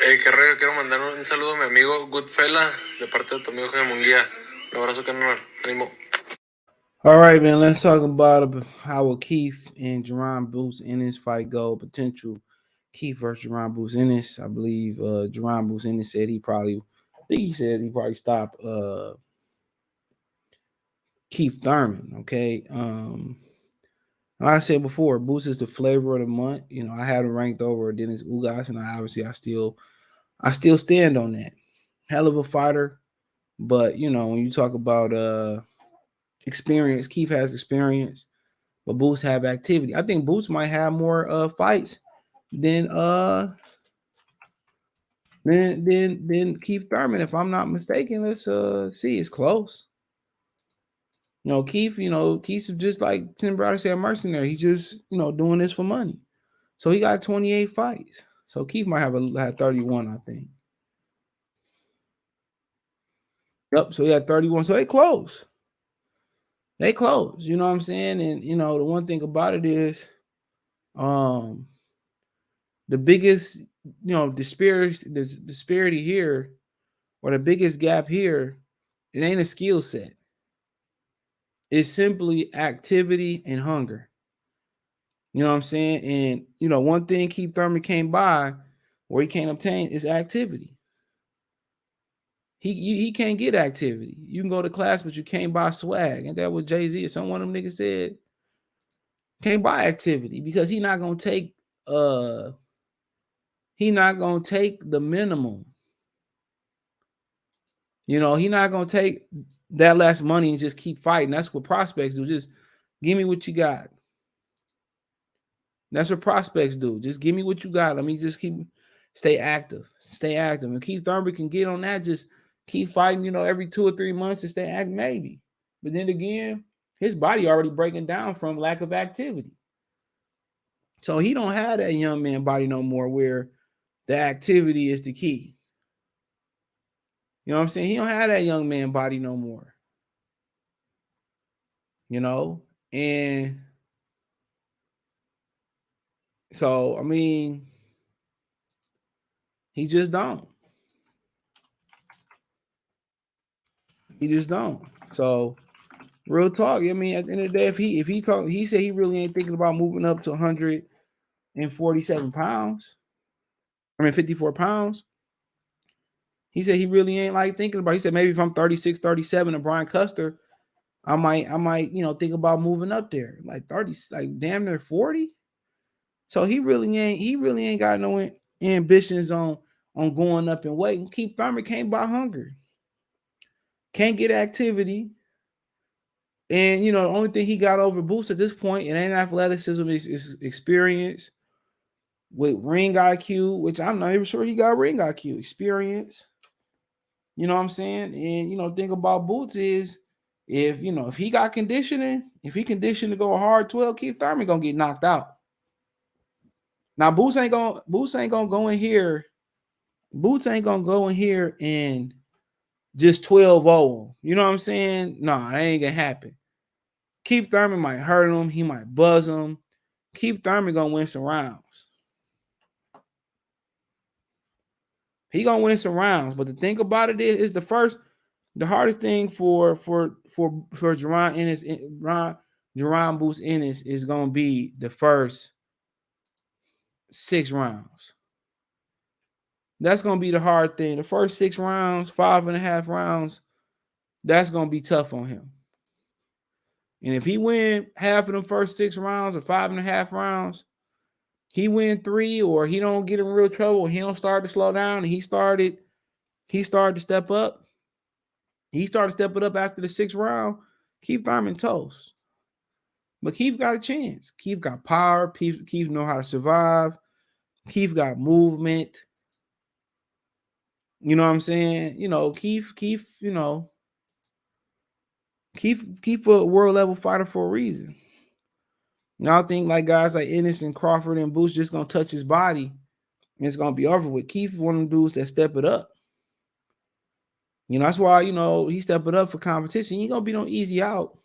Qué rollo, quiero mandar un saludo a mi amigo Goodfella de parte de tu amigo Jaime Munguía. Un abrazo, carnal. Ánimo. All right, man. Let's talk about how Keith and Jaron Bruce Ennis fight go. Potential Keith versus Jaron Bruce Ennis. I believe Jaron Bruce Ennis said I think he said he probably stopped Keith Thurman. Okay. Like I said before, Boost is the flavor of the month. You know, I have him ranked over Dennis Ugas, and I still stand on that. Hell of a fighter, but you know, when you talk about experience, Keith has experience, but Boots have activity. I think Boots might have more fights than than Keith Thurman, if I'm not mistaken. Let's see, it's close. You know, Keith's just like Tim Browder said, a mercenary. He's just, doing this for money. So he got 28 fights. So Keith might have 31, I think. Yep. So he had 31. So they close. They close. You know what I'm saying? And the one thing about it is, um, the biggest, disparity here, or the biggest gap here, it ain't a skill set. It's simply activity and hunger. You know what I'm saying? And one thing Keith Thurman can't buy, or he can't obtain, is activity. He can't get activity. You can go to class, but you can't buy swag. Ain't that what Jay-Z or some one of them niggas said? Can't buy activity because he not gonna take the minimum. He not gonna take that less money and just keep fighting. That's what prospects do. Just give me what you got. That's what prospects do. Just give me what you got. Let me just stay active. Stay active. And Keith Thurman can get on that. Just keep fighting, every 2 or 3 months and stay active, maybe. But then again, his body already breaking down from lack of activity. So he don't have that young man body no more where the activity is the key. You know what I'm saying? He don't have that young man body no more. And so, I mean, he just don't. He just don't. So, real talk. I mean, at the end of the day, he said he really ain't thinking about moving up to 147 pounds. I mean, 54 pounds. He said he really ain't like thinking about. He said maybe if I'm 36, 37, and Brian Custer, I might, think about moving up there, like 30, like damn near 40. So he really ain't got no ambitions on going up in weight. And Keith Thurman can't buy hunger, can't get activity. And the only thing he got over Boost at this point, it ain't athleticism, is experience with ring IQ, which I'm not even sure he got ring IQ. Experience. You know what I'm saying? And thing about Boots is if he got conditioning, if he conditioned to go a hard 12, Keith Thurman gonna get knocked out. Now Boots ain't gonna go in here. Boots ain't gonna go in here and just 12-0. You know what I'm saying? No, that ain't gonna happen. Keith Thurman might hurt him. He might buzz him. Keith Thurman gonna win some rounds. He gonna win some rounds. But the thing about it is the hardest thing for Jaron Ennis, Jaron Bruce Ennis is gonna be the first 6 rounds. That's gonna be the hard thing. The first 6 rounds, 5.5 rounds, that's gonna be tough on him. And if he win half of the first 6 rounds or 5.5 rounds, he win 3, or he don't get in real trouble, he don't start to slow down, and he started to step up. He started stepping up after the 6th round. Keith Thurman toast. But Keith got a chance. Keith got power. Keith know how to survive. Keith got movement. You know what I'm saying? Keith, Keith a world level fighter for a reason. Now I think like guys like Ennis and Crawford and Boots just gonna touch his body and it's gonna be over with. Keith one of them dudes that step it up. That's why, he step it up for competition. He ain't gonna be no easy out.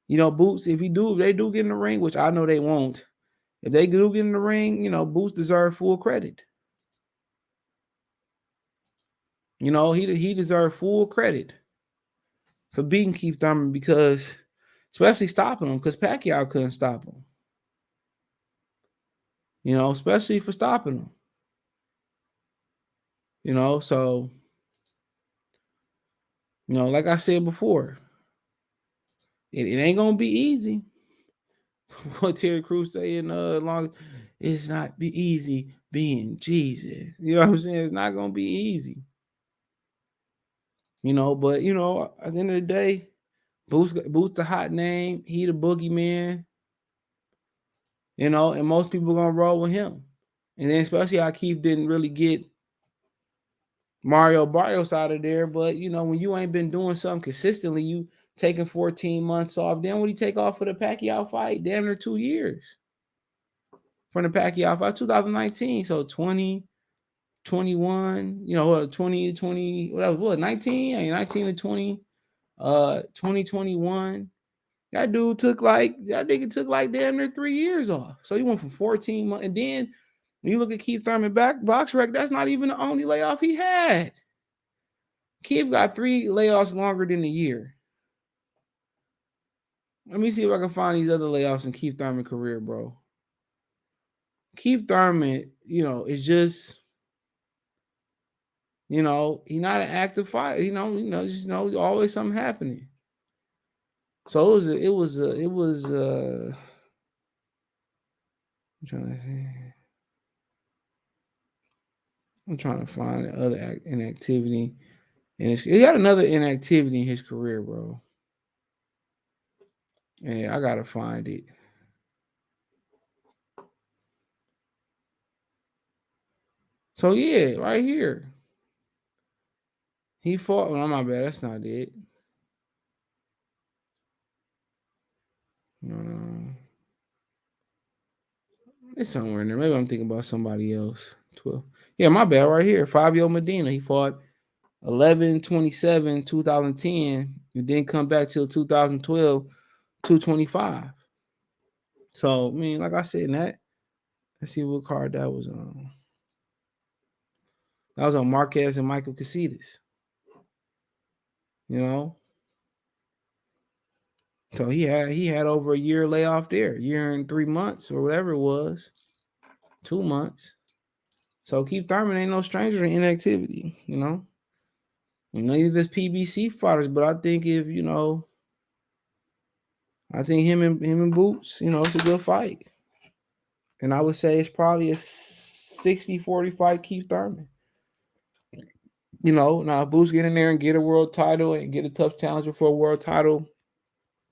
Boots, if they do get in the ring, which I know they won't. If they do get in the ring, Boots deserve full credit. You know, he deserved full credit for beating Keith Thurman because, especially stopping him, because Pacquiao couldn't stop him. You know, especially for stopping him. You know, so like I said before, it ain't gonna be easy. What Terry Crews saying, long it's not be easy being Jesus. You know what I'm saying? It's not gonna be easy. You know, but at the end of the day, Boots the hot name. He the boogeyman. You know, and most people gonna roll with him. And then especially how Keith didn't really get Mario Barrios out of there. But when you ain't been doing something consistently, you taking 14 months off. Then when he take off for the Pacquiao fight, damn near 2 years from the Pacquiao fight, 2019. So 20, 21, 20, 20, what 19? I mean, 19 to 20, 2021. That nigga took like damn near 3 years off. So he went from 14 months. And then when you look at Keith Thurman box rec, that's not even the only layoff he had. Keith got 3 layoffs longer than a year. Let me see if I can find these other layoffs in Keith Thurman's career, bro. Keith Thurman, is just, he's not an active fighter. Just always something happening. So I'm trying to find the other inactivity. And he had another inactivity in his career, bro. And I gotta find it. So yeah, right here. He fought. Oh, my bad. That's not it. No. It's somewhere in there. Maybe I'm thinking about somebody else. 12. Yeah, my bad. Right here. Fabio Medina. He fought 11/27/2010, and then come back till 2012, 225. So I mean, like I said, let's see what card that was on. That was on Marquez and Michael Casitas. So he had over a year layoff there, year and 3 months or whatever it was, 2 months. So Keith Thurman ain't no stranger to inactivity, Neither this PBC fighters, but I think I think him and Boots, it's a good fight. And I would say it's probably a 60-40 fight, Keith Thurman. Now Boots get in there and get a world title and get a tough challenger for a world title,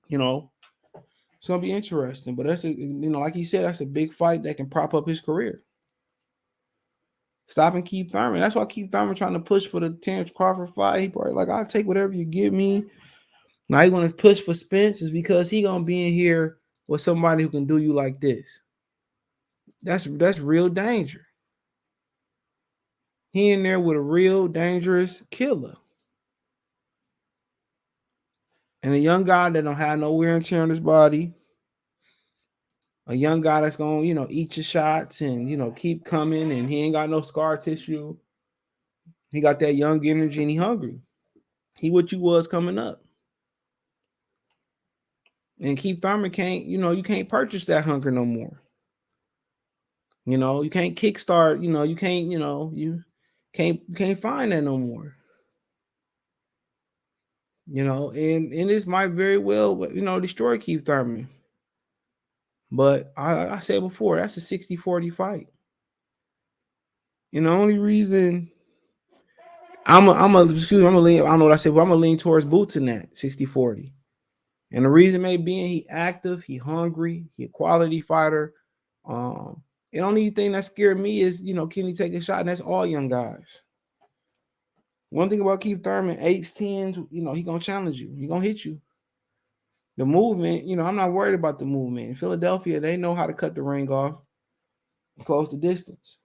it's gonna be interesting. But that's like he said, that's a big fight that can prop up his career. Stopping Keith Thurman. That's why Keith Thurman trying to push for the Terrence Crawford fight. He probably like, I'll take whatever you give me. Now he want to push for Spence is because he gonna be in here with somebody who can do you like this. That's real danger. He in there with a real dangerous killer. And a young guy that don't have no wear and tear on his body. A young guy that's gonna, eat your shots and keep coming, and he ain't got no scar tissue. He got that young energy and he hungry. He what you was coming up. And Keith Thurman can't, you can't purchase that hunger no more. You can't kickstart, you can't, you can't find that no more. And this might very well, destroy Keith Thurman. But I said before, that's a 60-40 fight. And the only reason I'm gonna lean, I don't know what I said, but I'm gonna lean towards Boots in that 60-40. And the reason may being he active, he hungry, he a quality fighter. The only thing that scared me is, can he take a shot? And that's all young guys. One thing about Keith Thurman, 8s, 10s, he gonna challenge you. He gonna hit you. The movement, I'm not worried about the movement. In Philadelphia, they know how to cut the ring off, close the distance.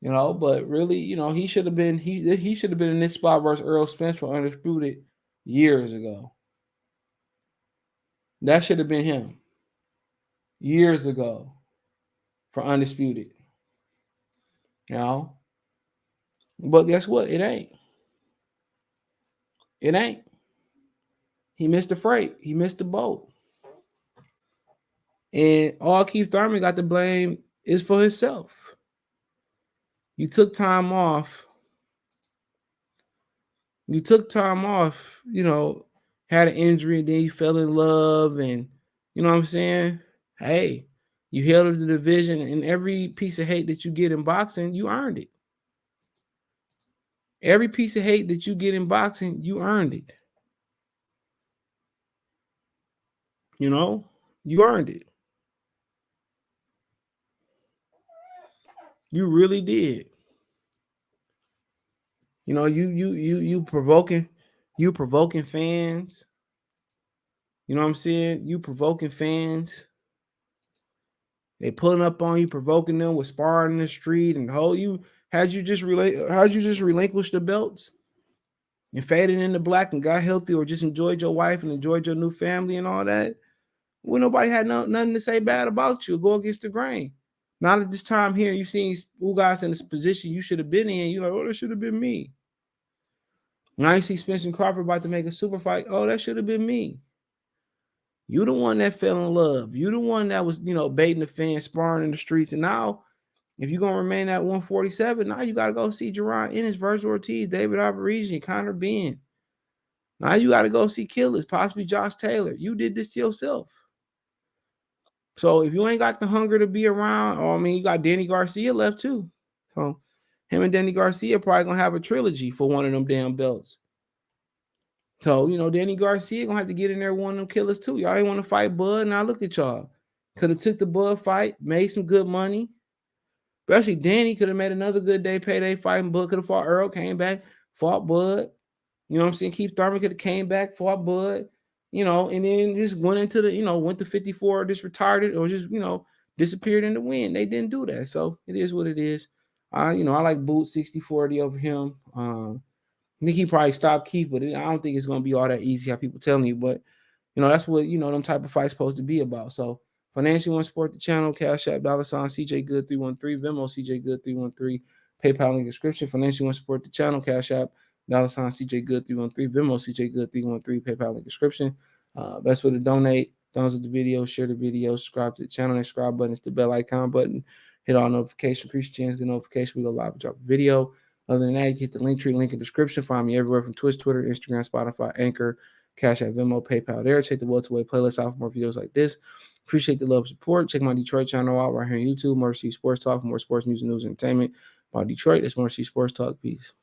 But really, he should have been he should have been in this spot versus Earl Spence for Undisputed years ago. That should have been him years ago for Undisputed. But guess what? It ain't. It ain't. He missed the freight. He missed the boat. And all Keith Thurman got to blame is for himself. You took time off. Had an injury, and then you fell in love, and you know what I'm saying? Hey, you held the division, and every piece of hate that you get in boxing, you earned it. Every piece of hate that you get in boxing, you earned it. You earned it. You really did. You provoking fans. You know what I'm saying? You provoking fans. They pulling up on you, provoking them with sparring in the street, and how'd you just relinquish the belts and faded into black and got healthy, or just enjoyed your wife and enjoyed your new family and all that? Well, nobody had nothing to say bad about you. Go against the grain. Not at this time here, you seen who guys in this position you should have been in. You're like, oh, that should have been me. Now you see Spencer Crawford about to make a super fight. Oh, that should have been me. You the one that fell in love. You the one that was, baiting the fans, sparring in the streets. And now, if you're going to remain at 147, now you got to go see Jaron Ennis, Virgil Ortiz, David Alvarez, Connor Ben. Now you got to go see Killers, possibly Josh Taylor. You did this to yourself. So if you ain't got the hunger to be around, you got Danny Garcia left too. So him and Danny Garcia probably going to have a trilogy for one of them damn belts. So, Danny Garcia going to have to get in there with one of them killers too. Y'all ain't want to fight Bud. Now look at y'all. Could have took the Bud fight, made some good money. Especially Danny could have made another good day payday fighting Bud. Could have fought Earl, came back, fought Bud. You know what I'm saying? Keith Thurman could have came back, fought Bud. And then just went into went to 54, just retired it, or just, disappeared in the wind. They didn't do that. So it is what it is. I like Boot 60-40 over him. I think he probably stopped Keith, but I don't think it's going to be all that easy how people telling you. But, that's what, them type of fights supposed to be about. So, financially want to support the channel, Cash App, $ CJ Good 313, Venmo CJ Good 313, PayPal link description. Financially want to support the channel, Cash App, $ CJ Good 313, Venmo CJ Good 313, PayPal link description. Best way to donate. Thumbs up the video, share the video, subscribe to the channel. That subscribe button is the bell icon button. Hit all notifications, increase your chance to get notification. We go live and drop a video. Other than that, you hit the link tree, link in the description. Find me everywhere from Twitch, Twitter, Instagram, Spotify, Anchor, Cash App, Venmo, PayPal. There, check the welterweight playlist out for more videos like this. Appreciate the love and support. Check my Detroit channel out right here on YouTube. More C Sports Talk, more sports, music, news, and entertainment. About Detroit, it's more C Sports Talk. Peace.